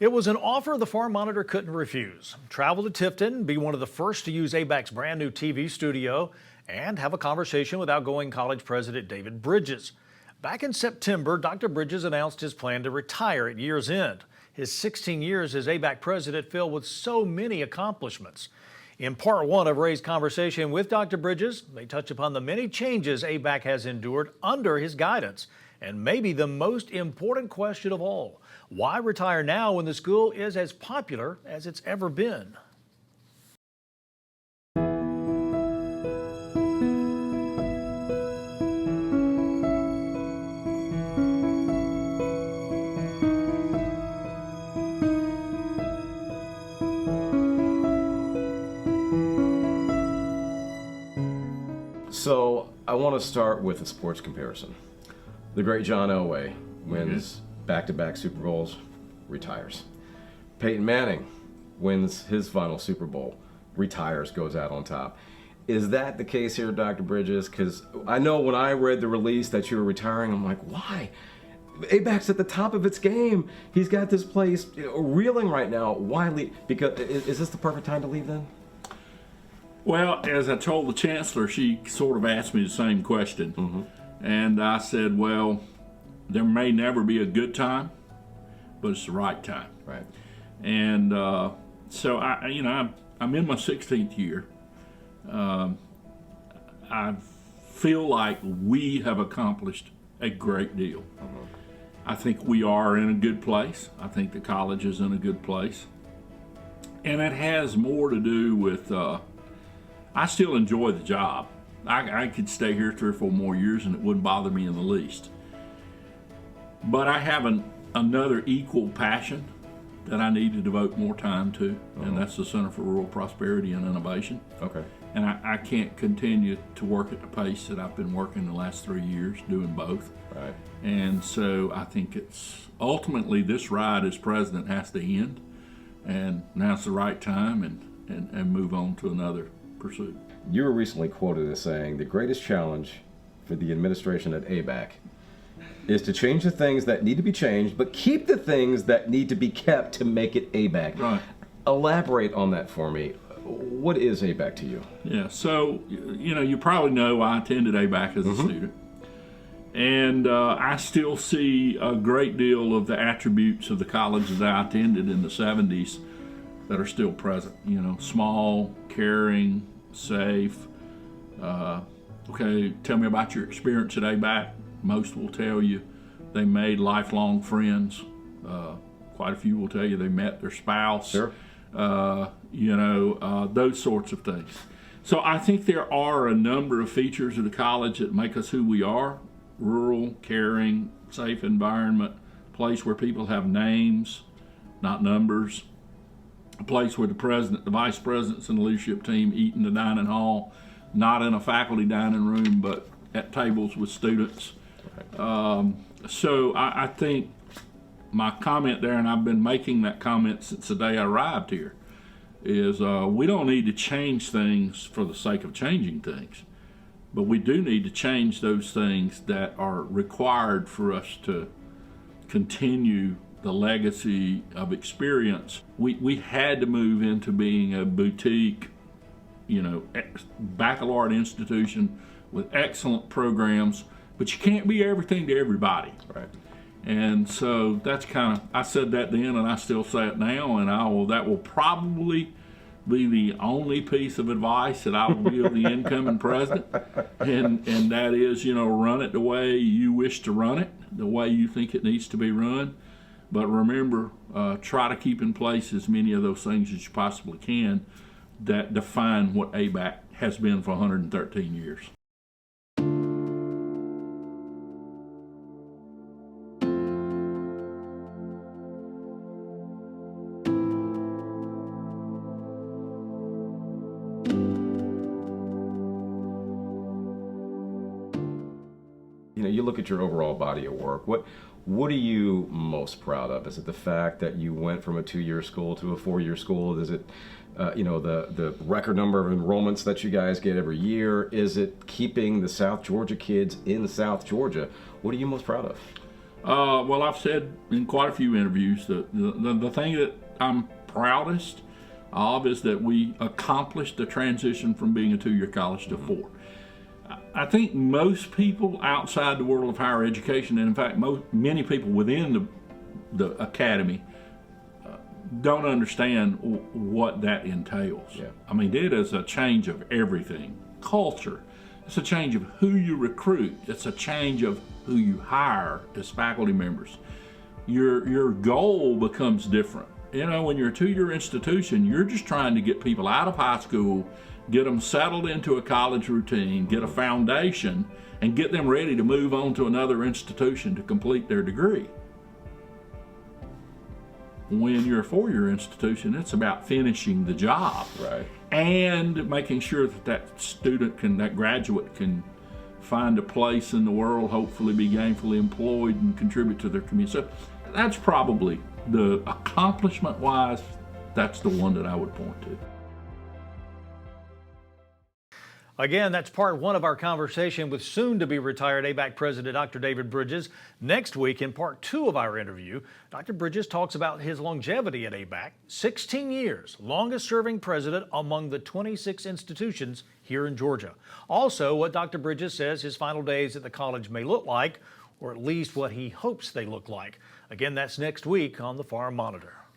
It was an offer the Farm Monitor couldn't refuse. Travel to Tifton, be one of the first to use ABAC's brand new TV studio, and have a conversation with outgoing college president David Bridges. Back in September, Dr. Bridges announced his plan to retire at year's end. His 16 years as ABAC president filled with so many accomplishments. In part one of Ray's conversation with Dr. Bridges, they touch upon the many changes ABAC has endured under his guidance. And maybe the most important question of all, why retire now when the school is as popular as it's ever been? So I want to start with a sports comparison. The great John Elway wins back-to-back Super Bowls, retires. Peyton Manning wins his final Super Bowl, retires, goes out on top. Is that the case here, Dr. Bridges? Because I know when I read the release that you were retiring, I'm like, why? ABAC's at the top of its game. He's got this place reeling right now. Why leave? Because is this the perfect time to leave then? Well, as I told the chancellor, she sort of asked me the same question. And I said, well, there may never be a good time, but it's the right time. Right. And so I'm in my 16th year. I feel like we have accomplished a great deal. I think we are in a good place. I think the college is in a good place. And it has more to do with, I still enjoy the job. I could stay here 3 or 4 more years and it wouldn't bother me in the least. But I have another equal passion that I need to devote more time to, and that's the Center for Rural Prosperity and Innovation. Okay. And I can't continue to work at the pace that I've been working the last 3 years doing both. Right. And so I think it's ultimately this ride as president has to end, and now it's the right time and move on to another pursuit. You were recently quoted as saying the greatest challenge for the administration at ABAC is to change the things that need to be changed, but keep the things that need to be kept to make it ABAC. Right. Elaborate on that for me. What is ABAC to you? Yeah, so, you probably know I attended ABAC as a student. And I still see a great deal of the attributes of the colleges that I attended in the 70s that are still present. Small, caring, safe. Okay, tell me about your experience at ABAC. Most will tell you they made lifelong friends. Quite a few will tell you they met their spouse. Sure. Those sorts of things. So I think there are a number of features of the college that make us who we are. Rural, caring, safe environment, place where people have names, not numbers. A place where the president, the vice presidents, and the leadership team eat in the dining hall, not in a faculty dining room, but at tables with students. So I think my comment there, and I've been making that comment since the day I arrived here, is we don't need to change things for the sake of changing things, but we do need to change those things that are required for us to continue the legacy of experience. We had to move into being a boutique, baccalaureate institution with excellent programs, but you can't be everything to everybody. Right. And so that's kind of, I said that then and I still say it now, and that will probably be the only piece of advice that I will give the incoming president, and that is, run it the way you wish to run it, the way you think it needs to be run. But remember, try to keep in place as many of those things as you possibly can that define what ABAC has been for 113 years. You look at your overall body of work. What are you most proud of? Is it the fact that you went from a 2-year school to a 4-year school? Is it, the record number of enrollments that you guys get every year? Is it keeping the South Georgia kids in South Georgia? What are you most proud of? Well, I've said in quite a few interviews that the thing that I'm proudest of is that we accomplished the transition from being a 2-year college to 4. I think most people outside the world of higher education, and in fact many people within the academy, don't understand what that entails. Yeah. I mean, it is a change of everything. Culture. It's a change of who you recruit. It's a change of who you hire as faculty members. Your goal becomes different. You know, when you're a 2-year institution, you're just trying to get people out of high school, get them settled into a college routine, get a foundation, and get them ready to move on to another institution to complete their degree. When you're a 4-year institution, it's about finishing the job. Right. And making sure that that graduate can find a place in the world, hopefully be gainfully employed and contribute to their community. So that's probably the accomplishment-wise, that's the one that I would point to. Again, that's part 1 of our conversation with soon-to-be retired ABAC President Dr. David Bridges. Next week, in part 2 of our interview, Dr. Bridges talks about his longevity at ABAC, 16 years, longest-serving president among the 26 institutions here in Georgia. Also, what Dr. Bridges says his final days at the college may look like, or at least what he hopes they look like. Again, that's next week on the Farm Monitor.